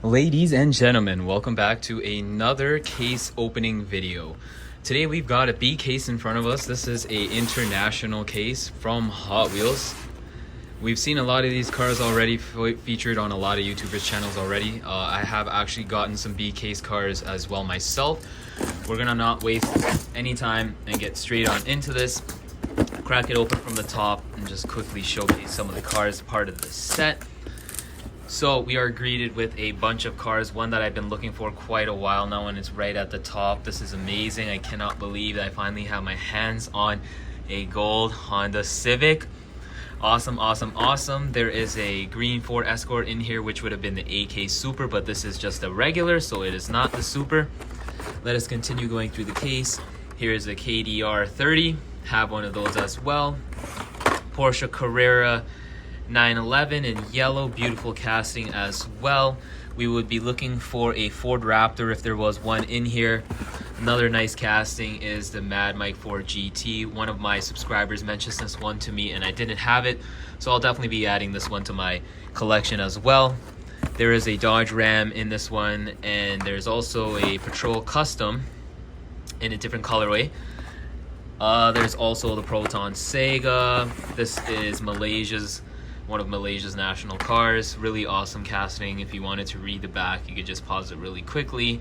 Ladies and gentlemen, welcome back to another case opening video. Today we've got a B case in front of us. This is a international case from Hot Wheels. We've seen a lot of these cars already featured on a lot of YouTubers channels already. I have actually gotten some B case cars as well myself. We're gonna not waste any time and get straight on into this. Crack it open from the top and just quickly showcase some of the cars part of the set. So we are greeted with a bunch of cars, one that I've been looking for quite a while now, and it's right at the top. This is amazing. I cannot believe that I finally have my hands on a Gold Honda Civic. Awesome, awesome, awesome. There is a green Ford Escort in here, which would have been the AK Super, but this is just a regular, so it is not the Super. Let us continue going through the case. Here is a KDR 30, have one of those as well. Porsche Carrera 911 in yellow, beautiful casting as well. We would be looking for a Ford Raptor if there was one in here. Another nice casting is the Mad Mike 4 GT. One of my subscribers mentioned this one to me and I didn't have it, so I'll definitely be adding this one to my collection as well. There is a Dodge Ram in this one, and there's also a Patrol Custom in a different colorway. There's also the Proton Sega. This is one of Malaysia's national cars. Really awesome casting. If you wanted to read the back, you could just pause it really quickly.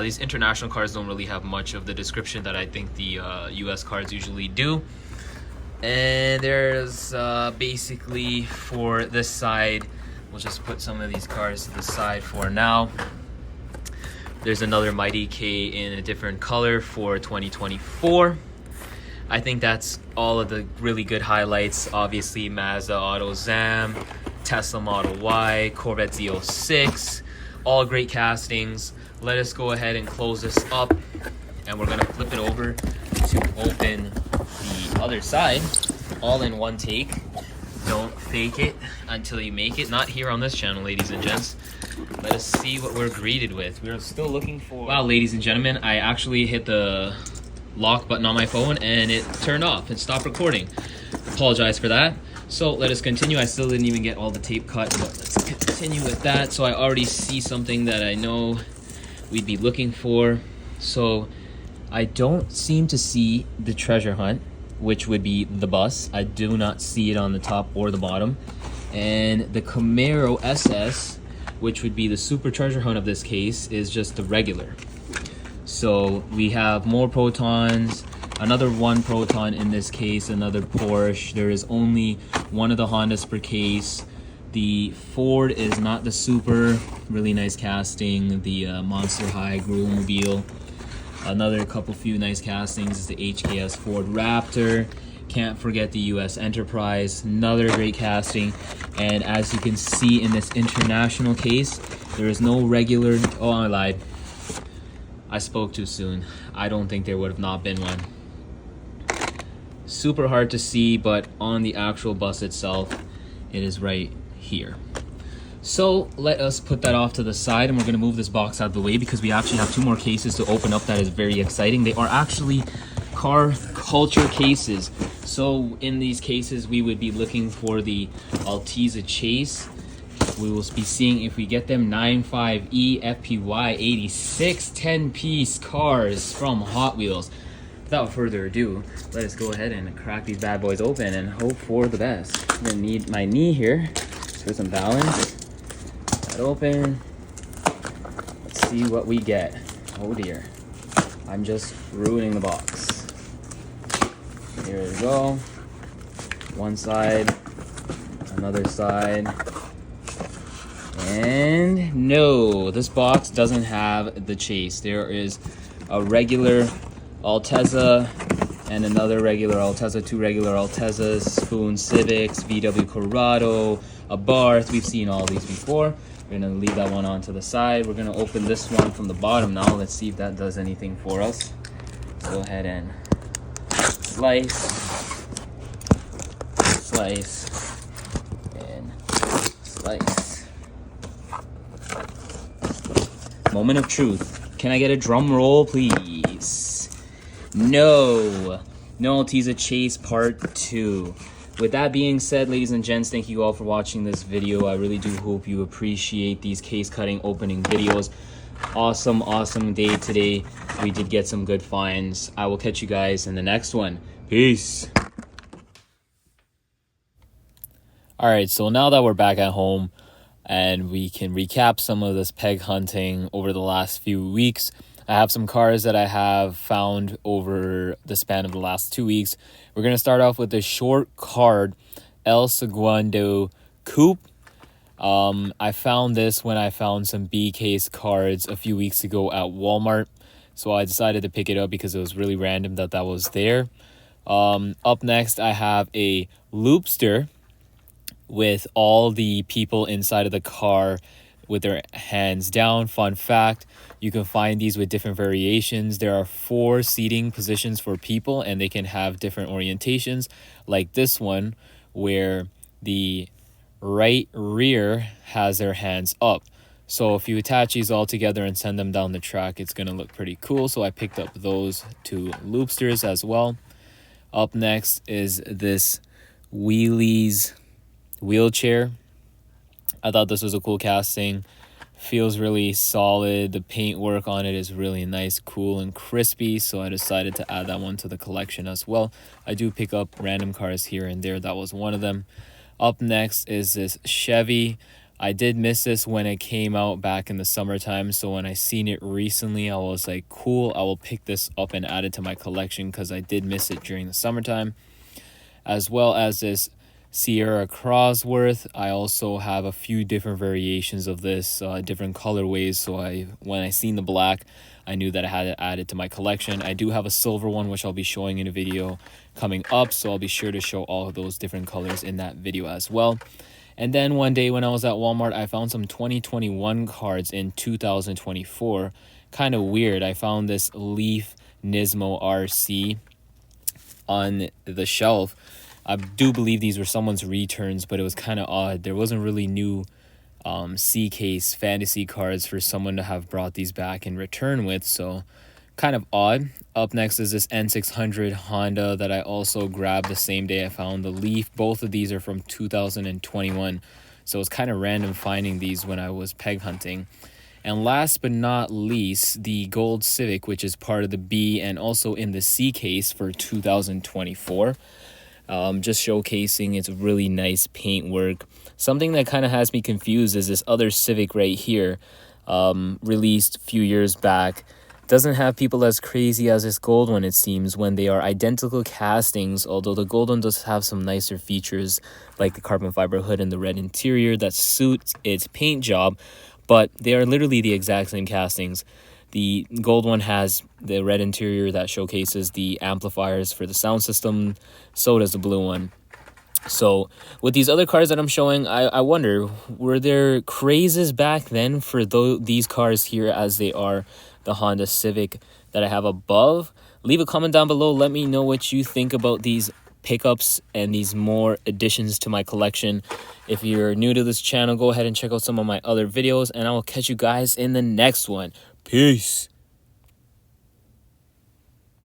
These international cars don't really have much of the description that I think the US cars usually do. And there's basically for this side, we'll just put some of these cars to the side for now. There's another Mighty K in a different color for 2024. I think that's all of the really good highlights. Obviously, Mazda Auto Zam, Tesla Model Y, Corvette Z06, all great castings. Let us go ahead and close this up, and we're gonna flip it over to open the other side, all in one take. Don't fake it until you make it. Not here on this channel, ladies and gents. Let us see what we're greeted with. We're still looking for... Wow, ladies and gentlemen, I actually hit the lock button on my phone and it turned off and stopped recording. Apologize for that. So let us continue. I still didn't even get all the tape cut, but let's continue with that. So I already see something that I know we'd be looking for. So I don't seem to see the treasure hunt, which would be the bus. I do not see it on the top or the bottom. And the Camaro SS, which would be the super treasure hunt of this case, is just the regular. So we have more Protons, another one Proton in this case, another Porsche. There is only one of the Hondas per case. The Ford is not the Super, really nice casting. The Monster High Mobile. Another few nice castings is the HKS Ford Raptor. Can't forget the US Enterprise, another great casting. And as you can see in this international case, there is no regular, oh, I lied. I spoke too soon. I don't think there would have not been one. Super hard to see, but on the actual bus itself, it is right here. So let us put that off to the side, and we're gonna move this box out of the way because we actually have two more cases to open up. That is very exciting. They are actually car culture cases. So in these cases, we would be looking for the Altezza Chase. We will be seeing if we get them 95E FPY 86 10-piece cars from Hot Wheels. Without further ado, let us go ahead and crack these bad boys open and hope for the best. I'm gonna need my knee here for some balance. That open. Let's see what we get. Oh dear. I'm just ruining the box. Here we go. One side, another side. And no, this box doesn't have the Chase. There is a regular Altezza and another regular Altezza, two regular Altezzas, Spoon Civics, VW Corrado, a Barth. We've seen all these before. We're gonna leave that one onto the side. We're gonna open this one from the bottom now. Let's see if that does anything for us. Go ahead and slice, slice, and slice. Moment of truth. Can I get a drum roll, please? No. No Altezza Chase Part 2. With that being said, ladies and gents, thank you all for watching this video. I really do hope you appreciate these case cutting opening videos. Awesome day today. We did get some good finds. I will catch you guys in the next one. Peace. All right, so now that we're back at home and we can recap some of this peg hunting over the last few weeks, I have some cars that I have found over the span of the last 2 weeks. We're going to start off with the short card El Segundo Coupe. I found this when I found some B case cards a few weeks ago at Walmart. So I decided to pick it up because it was really random that was there. Up next, I have a Loopster with all the people inside of the car with their hands down. Fun fact, you can find these with different variations. There are 4 seating positions for people and they can have different orientations, like this one where the right rear has their hands up. So if you attach these all together and send them down the track, it's going to look pretty cool. So I picked up those 2 Loopsters as well. Up next is this Wheelies wheelchair. I thought this was a cool casting. Feels really solid. The paintwork on it is really nice, cool, and crispy. So I decided to add that one to the collection as well. I do pick up random cars here and there. That was one of them. Up next is this Chevy. I did miss this when it came out back in the summertime. So when I seen it recently, I was like, cool, I will pick this up and add it to my collection because I did miss it during the summertime. As well as this Sierra Crosworth. I also have a few different variations of this, different colorways. So when I seen the black, I knew that I had to add it to my collection. I do have a silver one, which I'll be showing in a video coming up. So I'll be sure to show all of those different colors in that video as well. And then one day when I was at Walmart, I found some 2021 cards in 2024. Kind of weird. I found this Leaf Nismo RC on the shelf. I do believe these were someone's returns, but it was kind of odd. There wasn't really new C-case fantasy cards for someone to have brought these back in return with, so kind of odd. Up next is this N600 Honda that I also grabbed the same day I found the Leaf. Both of these are from 2021, so it's kind of random finding these when I was peg hunting. And last but not least, the Gold Civic, which is part of the B and also in the C case for 2024. Just showcasing its really nice paintwork. Something that kind of has me confused is this other Civic right here, released a few years back. Doesn't have people as crazy as this gold one, it seems, when they are identical castings, although the gold one does have some nicer features like the carbon fiber hood and the red interior that suits its paint job, but they are literally the exact same castings. The gold one has the red interior that showcases the amplifiers for the sound system. So does the blue one. So with these other cars that I'm showing, I wonder, were there crazes back then for these cars here as they are the Honda Civic that I have above? Leave a comment down below. Let me know what you think about these pickups and these more additions to my collection. If you're new to this channel, go ahead and check out some of my other videos, and I will catch you guys in the next one. Peace.